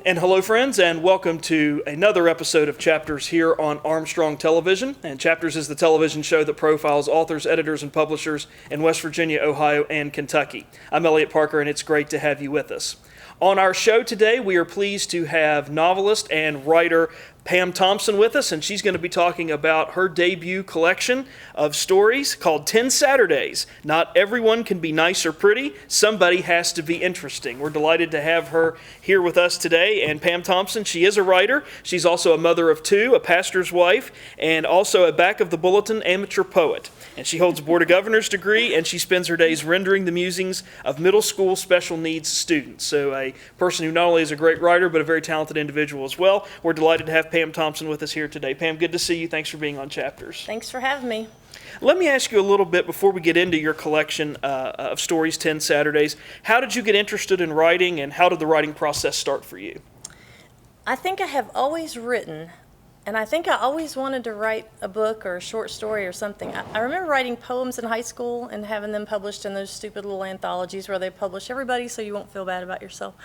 And hello, friends, and welcome to another episode of Chapters here on Armstrong Television. And Chapters is the television show that profiles authors, editors, and publishers in West Virginia, Ohio, and Kentucky. I'm Eliot Parker, and it's great to have you with us. On our show today, we are pleased to have novelist and writer Pam Thompson with us, and she's going to be talking about her debut collection of stories called 10 Saturdays. Not everyone can be nice or pretty. Somebody has to be interesting. We're delighted to have her here with us today. And Pam Thompson, she is a writer. She's also a mother of two, a pastor's wife, and also a back of the bulletin amateur poet. And she holds a Board of Governors degree, and she spends her days rendering the musings of middle school special needs students. So a person who not only is a great writer, but a very talented individual as well. We're delighted to have Pam Thompson with us here today. Pam, good to see you. Thanks for being on Chapters. Thanks for having me. Let me ask you a little bit before we get into your collection of stories, 10 Saturdays. How did you get interested in writing, and how did the writing process start for you? I think I have always written, and I think I always wanted to write a book or a short story or something. I remember writing poems in high school and having them published in those stupid little anthologies where they publish everybody so you won't feel bad about yourself.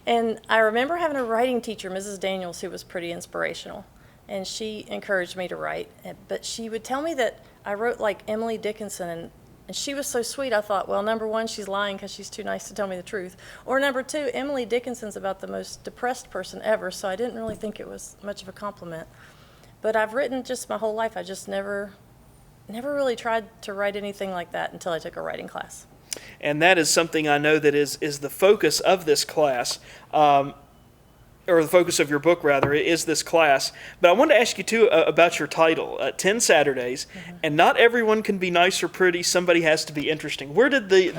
And I remember having a writing teacher, Mrs. Daniels, who was pretty inspirational. And she encouraged me to write. But she would tell me that I wrote like Emily Dickinson, and she was so sweet. I thought, well, number one, she's lying because she's too nice to tell me the truth. Or number two, Emily Dickinson's about the most depressed person ever, so I didn't really think it was much of a compliment. But I've written just my whole life. I just never really tried to write anything like that until I took a writing class. And that is something I know that is the focus of this class, or the focus of your book, rather, is this class. But I wanted to ask you, too, about your title, 10 Saturdays, and not everyone can be nice or pretty, somebody has to be interesting. Where did the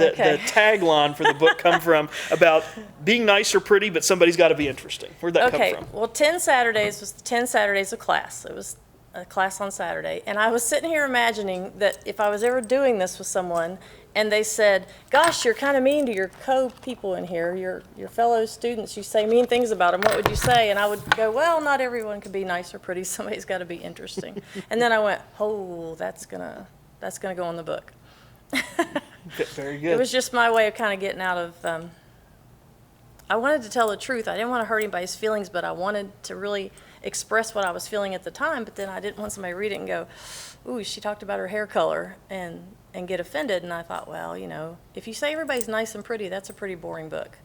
tagline for the book come from about being nice or pretty, but somebody's got to be interesting? Where'd that come from? Well, 10 Saturdays was 10 Saturdays of class. It was a class on Saturday. And I was sitting here imagining that if I was ever doing this with someone, and they said, gosh, you're kind of mean to your co-people in here, your fellow students. You say mean things about them. What would you say? And I would go, well, not everyone can be nice or pretty. Somebody's got to be interesting. And then I went, oh, that's gonna go in the book. Very good. It was just my way of kind of getting out of, I wanted to tell the truth. I didn't want to hurt anybody's feelings, but I wanted to really express what I was feeling at the time. But then I didn't want somebody to read it and go, ooh, she talked about her hair color, and get offended. And I thought, well, if you say everybody's nice and pretty, that's a pretty boring book.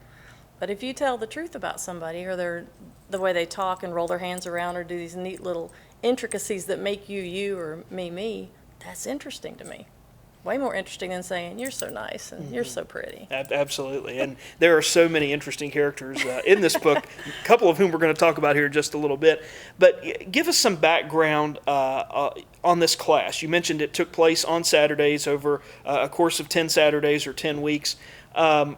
But if you tell the truth about somebody, or the way they talk and roll their hands around or do these neat little intricacies that make you you or me, that's interesting to me. Way more interesting than saying, you're so nice and you're so pretty. Absolutely. And there are so many interesting characters in this book, a couple of whom we're going to talk about here in just a little bit. But give us some background on this class. You mentioned it took place on Saturdays over a course of 10 Saturdays or 10 weeks. How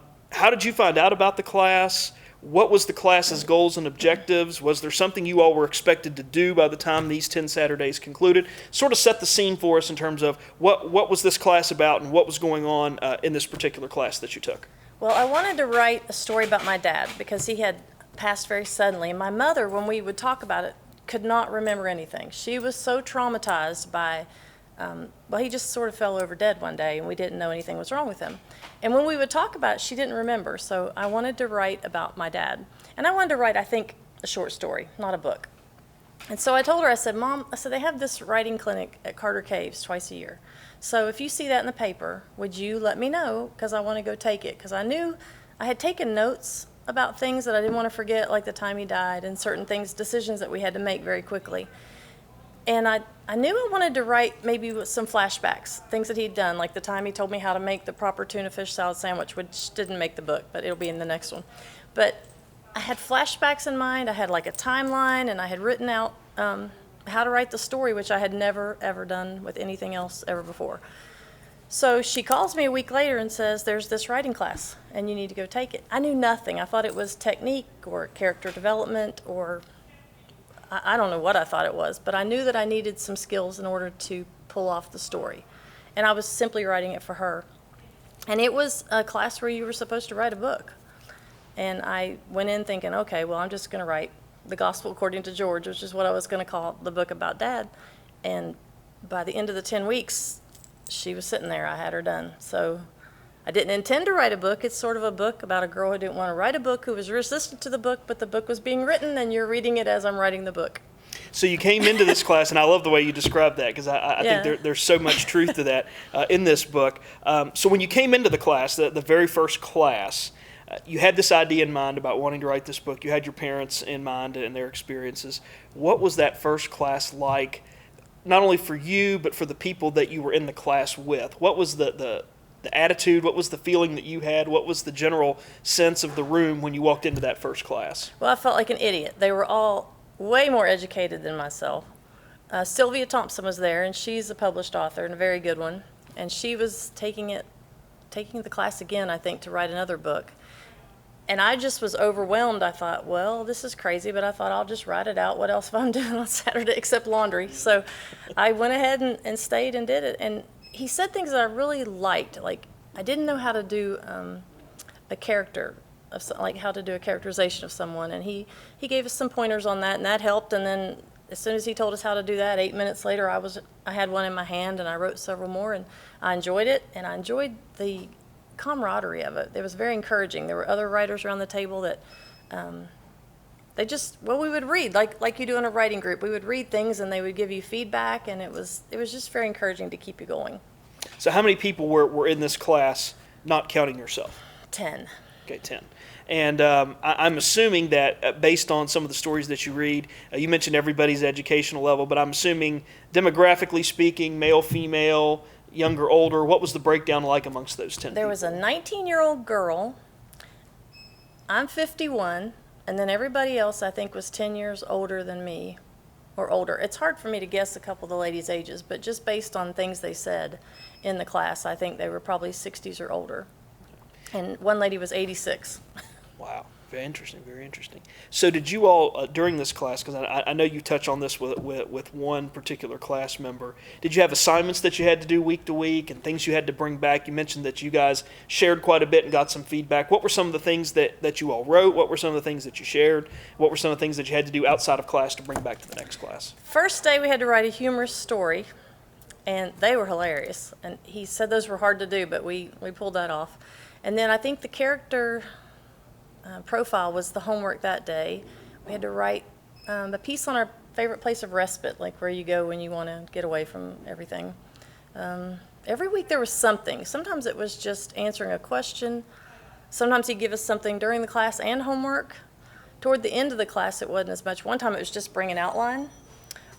did you find out about the class? What was the class's goals and objectives? Was there something you all were expected to do by the time these 10 Saturdays concluded? Sort of set the scene for us in terms of what was this class about and what was going on in this particular class that you took. Well, I wanted to write a story about my dad because he had passed very suddenly. And my mother, when we would talk about it, could not remember anything. She was so traumatized by he just sort of fell over dead one day, and we didn't know anything was wrong with him. And when we would talk about it, she didn't remember. So I wanted to write about my dad. And I wanted to write, I think, a short story, not a book. And so I told her, I said, Mom, they have this writing clinic at Carter Caves twice a year. So if you see that in the paper, would you let me know? Because I want to go take it. Because I knew I had taken notes about things that I didn't want to forget, like the time he died and certain things, decisions that we had to make very quickly. And I knew I wanted to write maybe with some flashbacks, things that he'd done, like the time he told me how to make the proper tuna fish salad sandwich, which didn't make the book, but it'll be in the next one. But I had flashbacks in mind. I had like a timeline, and I had written out how to write the story, which I had never, ever done with anything else ever before. So she calls me a week later and says, there's this writing class, and you need to go take it. I knew nothing. I thought it was technique or character development or I don't know what I thought it was, but I knew that I needed some skills in order to pull off the story. And I was simply writing it for her. And it was a class where you were supposed to write a book. And I went in thinking, okay, well, I'm just going to write The Gospel According to George, which is what I was going to call the book about Dad. And by the end of the 10 weeks, she was sitting there. I had her done. So I didn't intend to write a book. It's sort of a book about a girl who didn't want to write a book, who was resistant to the book, but the book was being written, and you're reading it as I'm writing the book. So you came into this class, and I love the way you described that, because I think there's so much truth to that in this book. So when you came into the class, the very first class, you had this idea in mind about wanting to write this book. You had your parents in mind and their experiences. What was that first class like, not only for you, but for the people that you were in the class with? What was the attitude? What was the feeling that you had? What was the general sense of the room when you walked into that first class? Well, I felt like an idiot. They were all way more educated than myself. Sylvia Thompson was there, and she's a published author and a very good one. And she was taking the class again, I think, to write another book. And I just was overwhelmed. I thought, well, this is crazy, but I thought I'll just write it out. What else if I'm doing on Saturday except laundry? So I went ahead and stayed and did it. And he said things that I really liked. Like, I didn't know how to do a character, like how to do a characterization of someone. And he gave us some pointers on that, and that helped. And then as soon as he told us how to do that, 8 minutes later, I had one in my hand, and I wrote several more, and I enjoyed it. And I enjoyed the camaraderie of it. It was very encouraging. There were other writers around the table that we would read like you do in a writing group. We would read things, and they would give you feedback, and it was just very encouraging to keep you going. So how many people were in this class, not counting yourself? 10. Okay, 10. And I'm assuming that based on some of the stories that you read, you mentioned everybody's educational level, but I'm assuming demographically speaking, male, female, younger, older, what was the breakdown like amongst those 10 There people? was a 19-year-old girl. I'm 51, and then everybody else, I think, was 10 years older than me, or older. It's hard for me to guess a couple of the ladies' ages, but just based on things they said in the class, I think they were probably 60s or older. And one lady was 86. Wow, very interesting, very interesting. So did you all, during this class, because I know you touch on this with one particular class member, did you have assignments that you had to do week to week and things you had to bring back? You mentioned that you guys shared quite a bit and got some feedback. What were some of the things that you all wrote? What were some of the things that you shared? What were some of the things that you had to do outside of class to bring back to the next class? First day we had to write a humorous story, and they were hilarious. And he said those were hard to do, but we pulled that off. And then I think the character profile was the homework that day. We had to write a piece on our favorite place of respite, like where you go when you want to get away from everything. Every week there was something. Sometimes it was just answering a question. Sometimes he'd give us something during the class and homework. Toward the end of the class it wasn't as much. One time it was just bring an outline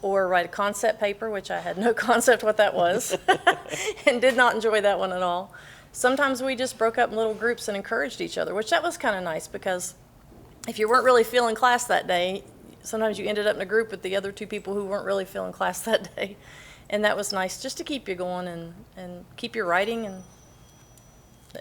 or write a concept paper, which I had no concept what that was and did not enjoy that one at all. Sometimes we just broke up in little groups and encouraged each other, which that was kind of nice, because if you weren't really feeling class that day, sometimes you ended up in a group with the other two people who weren't really feeling class that day. And that was nice just to keep you going and keep your writing, and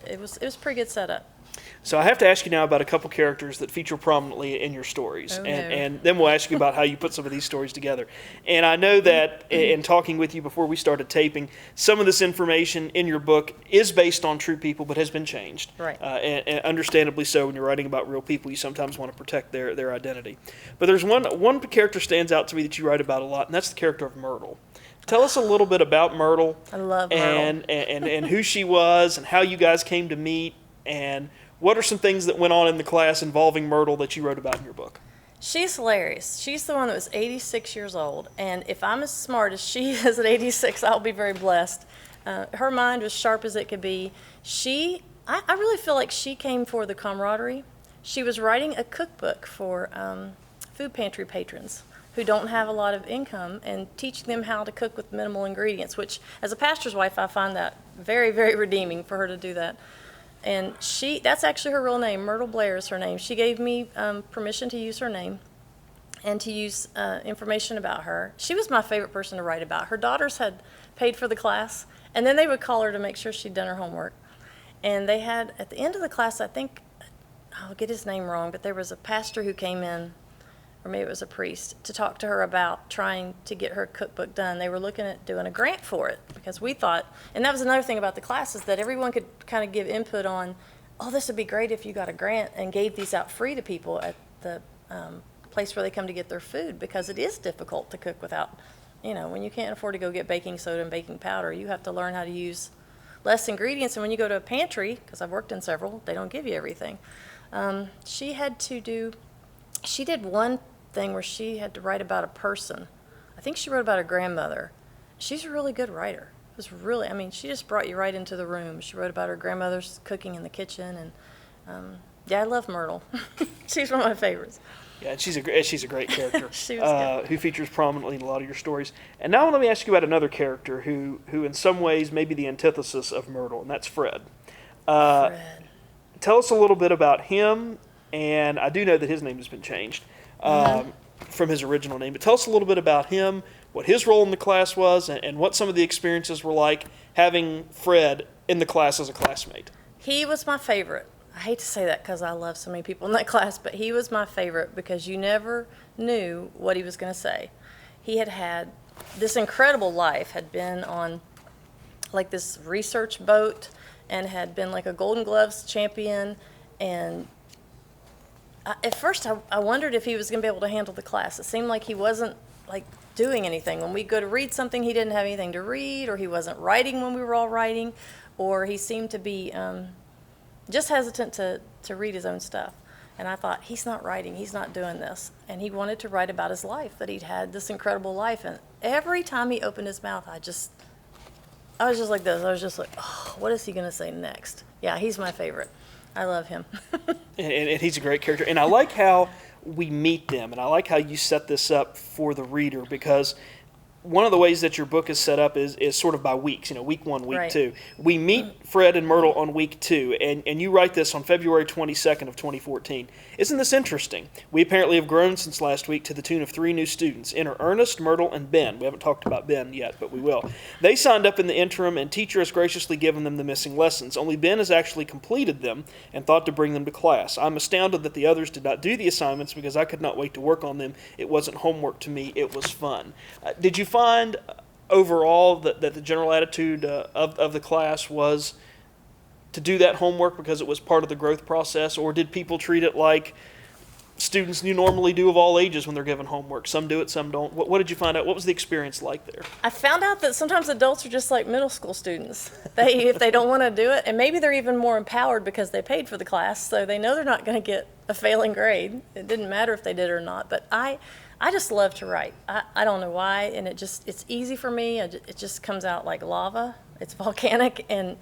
it was a pretty good setup. So I have to ask you now about a couple characters that feature prominently in your stories, Oh, no. and then we'll ask you about how you put some of these stories together. And I know that in talking with you before we started taping, some of this information in your book is based on true people but has been changed. Right. And understandably so. When you're writing about real people, you sometimes want to protect their identity. But there's one character stands out to me that you write about a lot, and that's the character of Myrtle. Tell us a little bit about Myrtle. I love Myrtle. And who she was and how you guys came to meet, and what are some things that went on in the class involving Myrtle that you wrote about in your book? She's hilarious. She's the one that was 86 years old, and if I'm as smart as she is at 86, I'll be very blessed. Her mind was sharp as it could be. I really feel like she came for the camaraderie. She was writing a cookbook for food pantry patrons who don't have a lot of income, and teaching them how to cook with minimal ingredients, which as a pastor's wife, I find that very, very redeeming for her to do that. And that's actually her real name. Myrtle Blair is her name. She gave me permission to use her name and to use information about her. She was my favorite person to write about. Her daughters had paid for the class, and then they would call her to make sure she'd done her homework. And they had, at the end of the class, I think, I'll get his name wrong, but there was a pastor who came in, or maybe it was a priest, to talk to her about trying to get her cookbook done. They were looking at doing a grant for it, because we thought, and that was another thing about the class, is that everyone could kind of give input on, oh, this would be great if you got a grant and gave these out free to people at the place where they come to get their food, because it is difficult to cook without, when you can't afford to go get baking soda and baking powder, you have to learn how to use less ingredients. And when you go to a pantry, because I've worked in several, they don't give you everything. She did one thing where she had to write about a person. I think she wrote about her grandmother. She's a really good writer. It was really, I mean, she just brought you right into the room. She wrote about her grandmother's cooking in the kitchen, and yeah, I love Myrtle. She's one of my favorites. Yeah, and she's a great character. She was good. Who features prominently in a lot of your stories. And now let me ask you about another character who in some ways may be the antithesis of Myrtle, and that's Fred. Fred. Tell us a little bit about him, and I do know that his name has been changed from his original name, but tell us a little bit about him, what his role in the class was, and what some of the experiences were like having Fred in the class as a classmate. He was my favorite. I hate to say that because I love so many people in that class, but he was my favorite because you never knew what he was going to say. He had this incredible life, had been on like this research boat and had been like a Golden Gloves champion. And at first I wondered if he was going to be able to handle the class. It seemed like he wasn't like doing anything. When we go to read something, he didn't have anything to read, or he wasn't writing when we were all writing, or he seemed to be just hesitant to read his own stuff. And I thought, he's not writing, he's not doing this. And he wanted to write about his life, that he'd had this incredible life. And every time he opened his mouth, I was just like this. I was just like, oh, what is he going to say next? Yeah, he's my favorite. I love him. and he's a great character. And I like how we meet them, and I like how you set this up for the reader, because one of the ways that your book is set up is sort of by weeks, week 1, week Right. 2. We meet Fred and Myrtle on week 2, and you write this on February 22nd of 2014. Isn't this interesting? We apparently have grown since last week to the tune of 3 new students. Enter Ernest, Myrtle, and Ben. We haven't talked about Ben yet, but we will. They signed up in the interim, and teacher has graciously given them the missing lessons. Only Ben has actually completed them and thought to bring them to class. I'm astounded that the others did not do the assignments because I could not wait to work on them. It wasn't homework to me. It was fun. Did you find overall that the general attitude of the class was to do that homework because it was part of the growth process, or did people treat it like students you normally do of all ages when they're given homework? Some do it, some don't. What did you find out? What was the experience like there? I found out that sometimes adults are just like middle school students. If they don't want to do it, and maybe they're even more empowered because they paid for the class, so they know they're not going to get a failing grade. It didn't matter if they did or not. But I just love to write. I don't know why, and it's easy for me. It just comes out like lava. It's volcanic, and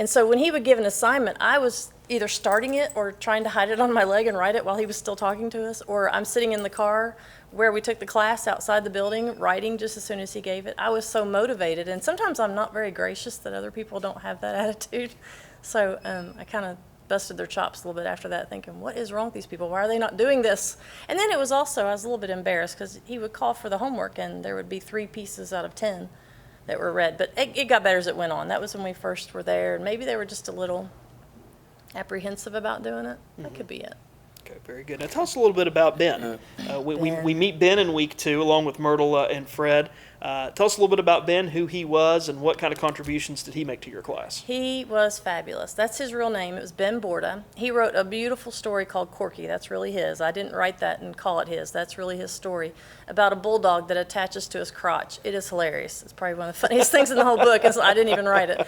so when he would give an assignment, I was either starting it or trying to hide it on my leg and write it while he was still talking to us, or I'm sitting in the car where we took the class outside the building writing just as soon as he gave it. I was so motivated, and sometimes I'm not very gracious that other people don't have that attitude. So I kind of busted their chops a little bit after that, thinking, what is wrong with these people? Why are they not doing this? And then it was also, I was a little bit embarrassed because he would call for the homework and there would be 3 pieces out of 10 that were read. But it got better as it went on. That was when we first were there, and maybe they were just a little apprehensive about doing it. That could be it. Okay, very good. Now tell us a little bit about Ben. We meet Ben in week 2 along with Myrtle and Fred. Tell us a little bit about Ben, who he was, and what kind of contributions did he make to your class? He was fabulous. That's his real name. It was Ben Borda. He wrote a beautiful story called Corky. That's really his. I didn't write that and call it his. That's really his story about a bulldog that attaches to his crotch. It is hilarious. It's probably one of the funniest things in the whole book. I didn't even write it.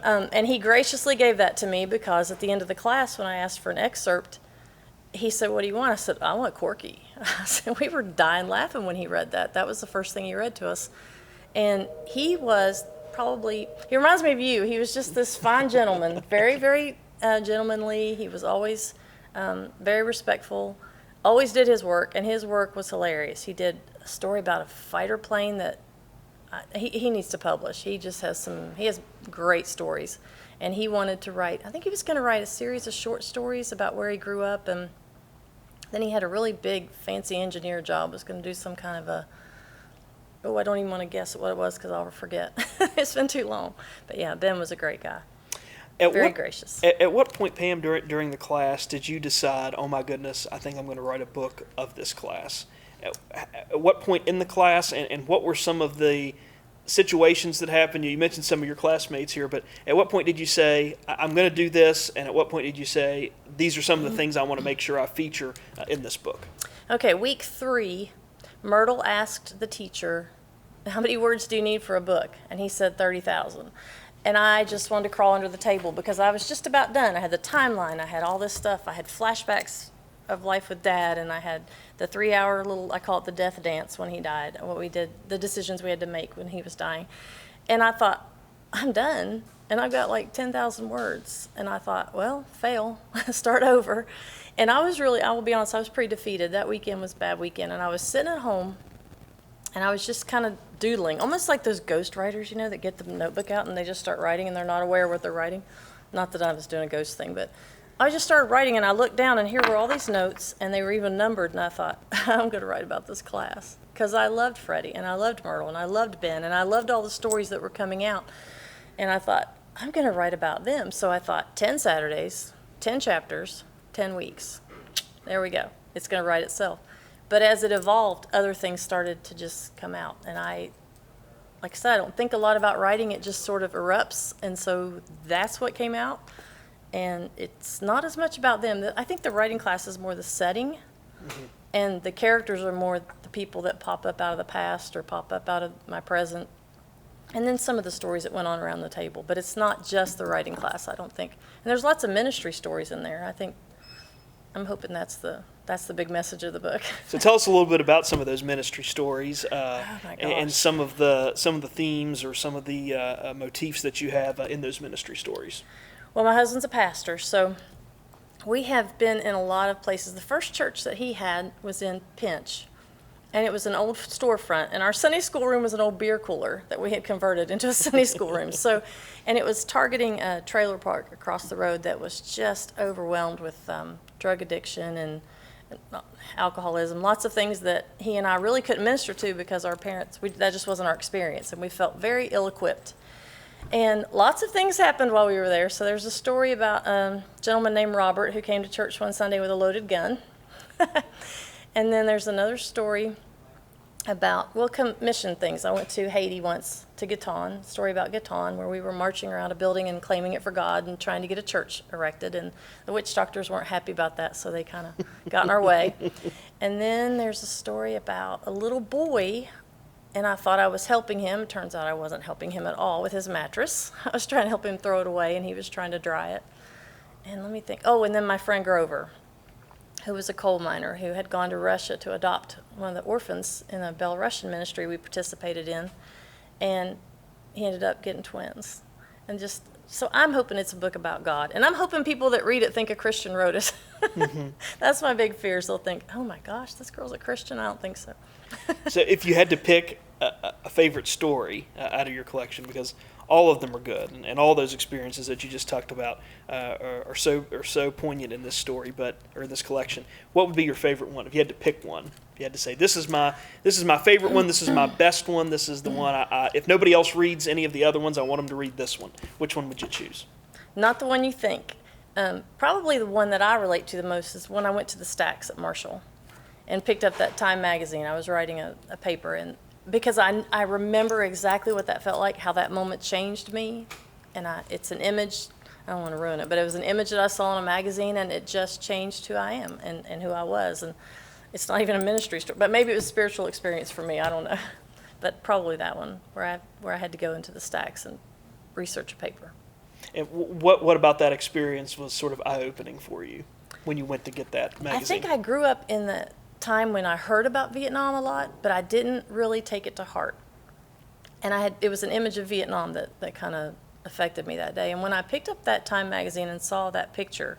And he graciously gave that to me because at the end of the class, when I asked for an excerpt, he said, what do you want? I said, I want Corky. I said, we were dying laughing when he read that. That was the first thing he read to us. And he was he reminds me of you. He was just this fine gentleman, very, very gentlemanly. He was always very respectful, always did his work, and his work was hilarious. He did a story about a fighter plane that he needs to publish. He just has he has great stories. And he wanted to write, I think he was going to write a series of short stories about where he grew up, and then he had a really big, fancy engineer job. Was going to do some kind of I don't even want to guess what it was because I'll forget. It's been too long. But yeah, Ben was a great guy. Very gracious. At what point, Pam, during the class, did you decide, oh my goodness, I think I'm going to write a book of this class? At what point in the class, and what were some of the situations that happened? You mentioned some of your classmates here, but at what point did you say, I'm going to do this, and at what point did you say, these are some of the things I want to make sure I feature in this book? Okay, week 3, Myrtle asked the teacher, how many words do you need for a book? And he said 30,000. And I just wanted to crawl under the table because I was just about done. I had the timeline. I had all this stuff. I had flashbacks of life with Dad, and I had the 3-hour little, I call it the death dance when he died, what we did, the decisions we had to make when he was dying. And I thought, I'm done. And I've got like 10,000 words. And I thought, well, fail, start over. And I will be honest, I was pretty defeated. That weekend was a bad weekend. And I was sitting at home, and I was just kind of doodling, almost like those ghost writers, that get the notebook out and they just start writing and they're not aware of what they're writing. Not that I was doing a ghost thing, but I just started writing, and I looked down, and here were all these notes, and they were even numbered, and I thought, I'm going to write about this class. Because I loved Freddie, and I loved Myrtle, and I loved Ben, and I loved all the stories that were coming out. And I thought, I'm going to write about them. So I thought, 10 Saturdays, 10 chapters, 10 weeks. There we go. It's going to write itself. But as it evolved, other things started to just come out. And like I said, I don't think a lot about writing. It just sort of erupts. And so that's what came out. And it's not as much about them. I think the writing class is more the setting. Mm-hmm. And the characters are more the people that pop up out of the past or pop up out of my present. And then some of the stories that went on around the table. But it's not just the writing class, I don't think. And there's lots of ministry stories in there. I'm hoping that's the big message of the book. So tell us a little bit about some of those ministry stories and some of the themes or some of the motifs that you have in those ministry stories. Well, my husband's a pastor, so we have been in a lot of places. The first church that he had was in Pinch, and it was an old storefront, and our Sunday school room was an old beer cooler that we had converted into a Sunday school room. And it was targeting a trailer park across the road that was just overwhelmed with drug addiction and alcoholism, lots of things that he and I really couldn't minister to because our parents, that just wasn't our experience, and we felt very ill-equipped. And lots of things happened while we were there. So there's a story about a gentleman named Robert who came to church one Sunday with a loaded gun. And then there's another story about, commission things. I went to Haiti once to Gaton, story about Gaton, where we were marching around a building and claiming it for God and trying to get a church erected. And the witch doctors weren't happy about that, so they kind of got in our way. And then there's a story about a little boy, and I thought I was helping him. It turns out I wasn't helping him at all with his mattress. I was trying to help him throw it away, and he was trying to dry it. And let me think. Oh, and then my friend Grover, who was a coal miner who had gone to Russia to adopt one of the orphans in a Belarusian ministry we participated in, and he ended up getting twins. And so I'm hoping it's a book about God, and I'm hoping people that read it think a Christian wrote it. Mm-hmm. That's my big fear, is they'll think, oh my gosh, this girl's a Christian. I don't think so. So if you had to pick a favorite story out of your collection, because all of them are good, and all those experiences that you just talked about are so poignant in this story, or in this collection, what would be your favorite one? If you had to pick one, if you had to say, this is my favorite one, this is my best one, this is the one, if nobody else reads any of the other ones, I want them to read this one. Which one would you choose? Not the one you think. Probably the one that I relate to the most is when I went to the stacks at Marshall and picked up that Time magazine. I was writing a paper, and because I remember exactly what that felt like, how that moment changed me. And it's an image, I don't want to ruin it, but it was an image that I saw in a magazine, and it just changed who I am and who I was. And it's not even a ministry story, but maybe it was a spiritual experience for me, I don't know. But probably that one, where I had to go into the stacks and research a paper. And what about that experience was sort of eye-opening for you when you went to get that magazine? I think I grew up in the time when I heard about Vietnam a lot, but I didn't really take it to heart. And it was an image of Vietnam that kind of affected me that day. And when I picked up that Time magazine and saw that picture,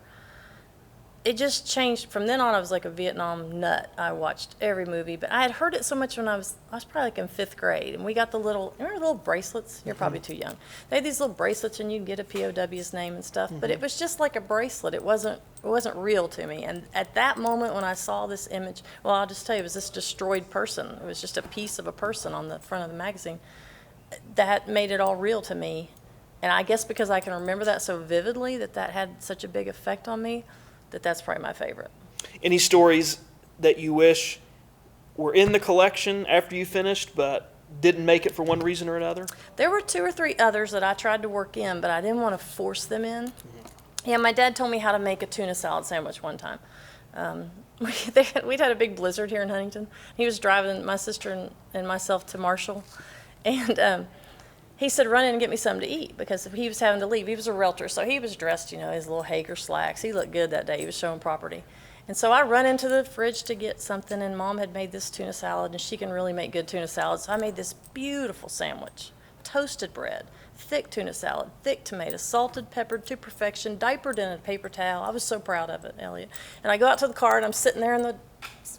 it just changed. From then on, I was like a Vietnam nut. I watched every movie, but I had heard it so much when I was probably like in 5th grade, and we got remember the little bracelets? You're probably too young. They had these little bracelets, and you'd get a POW's name and stuff, but it was just like a bracelet. It wasn't real to me. And at that moment when I saw this image, well, I'll just tell you, it was this destroyed person. It was just a piece of a person on the front of the magazine. That made it all real to me. And I guess because I can remember that so vividly, that had such a big effect on me, that's probably my favorite. Any stories that you wish were in the collection after you finished but didn't make it for one reason or another? There were 2 or 3 others that I tried to work in, but I didn't want to force them in. Mm-hmm. Yeah, my dad told me how to make a tuna salad sandwich one time. We'd had a big blizzard here in Huntington. He was driving my sister and myself to Marshall, and he said, run in and get me something to eat, because he was having to leave. He was a realtor, so he was dressed, his little Hager slacks. He looked good that day. He was showing property. And so I run into the fridge to get something, and Mom had made this tuna salad, and she can really make good tuna salad. So I made this beautiful sandwich, toasted bread, thick tuna salad, thick tomatoes, salted, peppered to perfection, diapered in a paper towel. I was so proud of it, Eliot. And I go out to the car, and I'm sitting there in the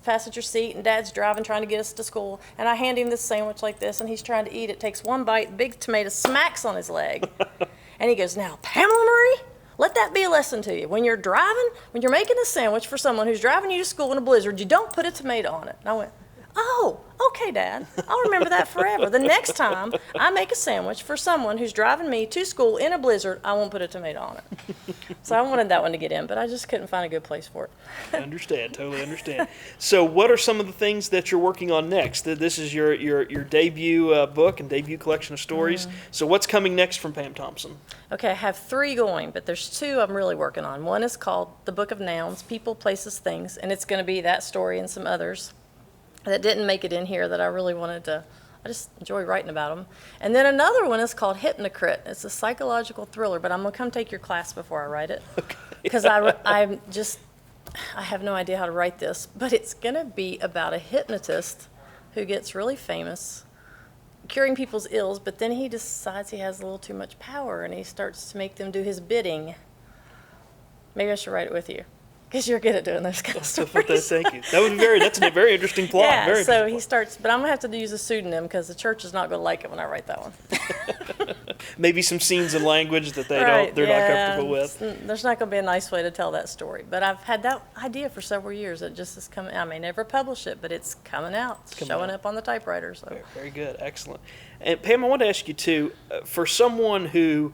passenger seat, and Dad's driving, trying to get us to school, and I hand him this sandwich like this, and he's trying to eat it, takes one bite, big tomato smacks on his leg, and he goes, now, Pamela Marie, let that be a lesson to you. When you're driving, when you're making a sandwich for someone who's driving you to school in a blizzard, you don't put a tomato on it. And I went, oh, okay, Dad. I'll remember that forever. The next time I make a sandwich for someone who's driving me to school in a blizzard, I won't put a tomato on it. So I wanted that one to get in, but I just couldn't find a good place for it. I understand, totally understand. So what are some of the things that you're working on next? This is your debut book and debut collection of stories. So what's coming next from Pam Thompson? Okay, I have 3 going, but there's 2 I'm really working on. One is called The Book of Nouns, People, Places, Things, and it's going to be that story and some others that didn't make it in here that I really wanted to. I just enjoy writing about them. And then another one is called Hypnocrit. It's a psychological thriller, but I'm going to come take your class before I write it. Because I have no idea how to write this, but it's going to be about a hypnotist who gets really famous, curing people's ills, but then he decides he has a little too much power, and he starts to make them do his bidding. Maybe I should write it with you, because you're good at doing those kind of stories. Thank you. That's a very interesting plot. Yeah, very so he starts, but I'm going to have to use a pseudonym because the church is not going to like it when I write that one. Maybe some scenes and language that they're not comfortable with. There's not going to be a nice way to tell that story, but I've had that idea for several years. It just is coming. I may never publish it, but it's coming out. It's showing up on the typewriter. So. Very good. Excellent. And Pam, I want to ask you too, for someone who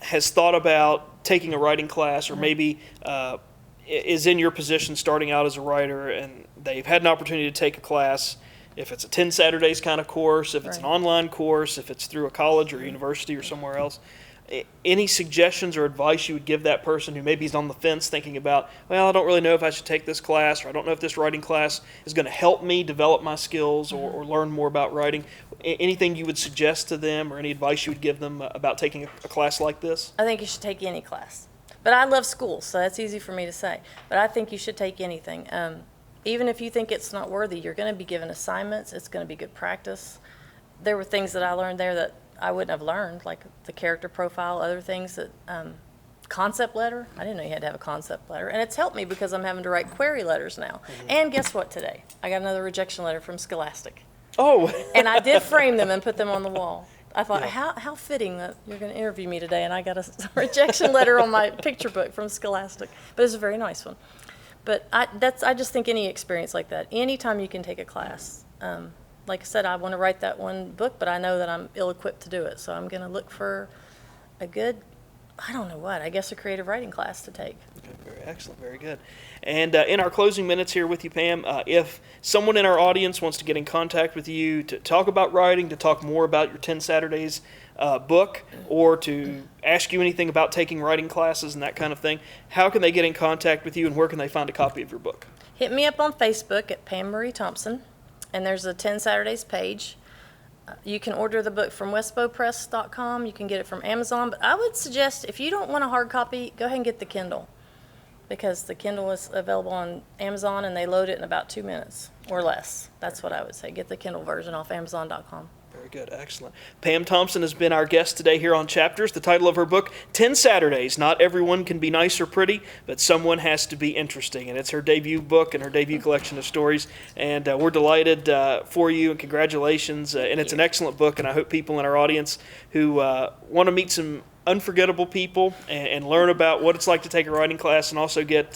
has thought about taking a writing class, or maybe is in your position starting out as a writer, and they've had an opportunity to take a class, if it's a 10 Saturdays kind of course, if it's an online course, if it's through a college or university or somewhere else, any suggestions or advice you would give that person who maybe is on the fence thinking about, well, I don't really know if I should take this class, or I don't know if this writing class is going to help me develop my skills or learn more about writing? Anything you would suggest to them, or any advice you would give them about taking a class like this? I think you should take any class. But I love school, so that's easy for me to say. But I think you should take anything. Even if you think it's not worthy, you're going to be given assignments. It's going to be good practice. There were things that I learned there that I wouldn't have learned, like the character profile, other things that, concept letter. I didn't know you had to have a concept letter. And it's helped me because I'm having to write query letters now. And guess what today? I got another rejection letter from Scholastic. Oh! And I did frame them and put them on the wall. I thought, how fitting that you're going to interview me today, and I got a rejection letter on my picture book from Scholastic. But it's a very nice one. But I just think any experience like that, anytime you can take a class. Like I said, I want to write that one book, but I know that I'm ill-equipped to do it. So I'm going to look for a good, I guess a creative writing class to take. Okay, very excellent, very good. And in our closing minutes here with you, Pam, if someone in our audience wants to get in contact with you to talk about writing, to talk more about your 10 Saturdays book, or to ask you anything about taking writing classes and that kind of thing, how can they get in contact with you, and where can they find a copy of your book? Hit me up on Facebook at Pam Marie Thompson, and there's a 10 Saturdays page. You can order the book from westbowpress.com. You can get it from Amazon, but I would suggest if you don't want a hard copy, go ahead and get the Kindle, because the Kindle is available on Amazon and they load it in about 2 minutes or less. That's what I would say. Get the Kindle version off Amazon.com. Very good. Excellent. Pam Thompson has been our guest today here on Chapters. The title of her book, 10 Saturdays. Not everyone can be nice or pretty, but someone has to be interesting. And it's her debut book and her debut collection of stories. And we're delighted for you, and congratulations. And it's an excellent book, and I hope people in our audience who want to meet some unforgettable people and learn about what it's like to take a writing class, and also get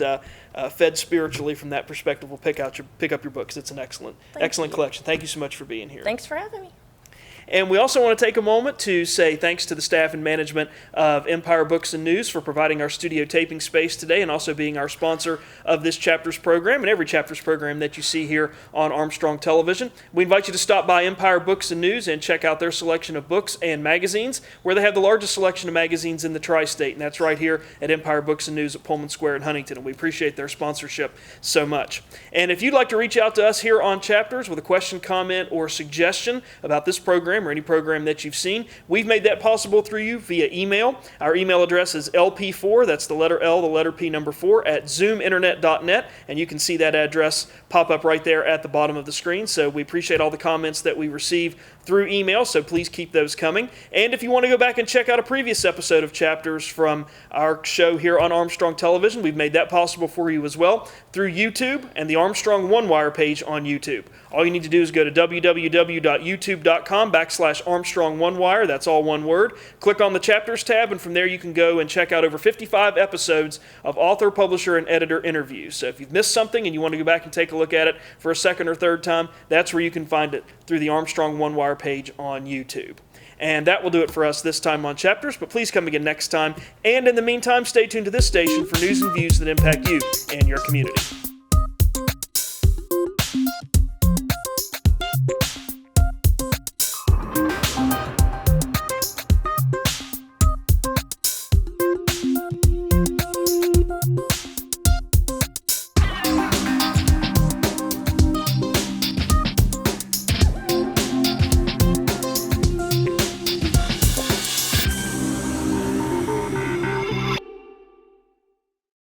fed spiritually from that perspective, will pick up your book, because it's an excellent collection. Thank you so much for being here. Thanks for having me. And we also want to take a moment to say thanks to the staff and management of Empire Books and News for providing our studio taping space today, and also being our sponsor of this Chapters program and every Chapters program that you see here on Armstrong Television. We invite you to stop by Empire Books and News and check out their selection of books and magazines, where they have the largest selection of magazines in the tri-state, and that's right here at Empire Books and News at Pullman Square in Huntington, and we appreciate their sponsorship so much. And if you'd like to reach out to us here on Chapters with a question, comment, or suggestion about this program, program or any program that you've seen. We've made that possible through you via email. Our email address is lp4, that's the letter L, the letter P, number 4, at zoominternet.net, and you can see that address pop up right there at the bottom of the screen. So we appreciate all the comments that we receive through email, so please keep those coming. And if you want to go back and check out a previous episode of Chapters from our show here on Armstrong Television, we've made that possible for you as well through YouTube and the Armstrong One Wire page on YouTube. All you need to do is go to www.youtube.com/Armstrong One Wire. That's all one word. Click on the Chapters tab, and from there you can go and check out over 55 episodes of author, publisher, and editor interviews. So if you've missed something and you want to go back and take a look at it for a second or third time, that's where you can find it, through the Armstrong One Wire page on YouTube. And that will do it for us this time on Chapters, but please come again next time. And in the meantime, stay tuned to this station for news and views that impact you and your community.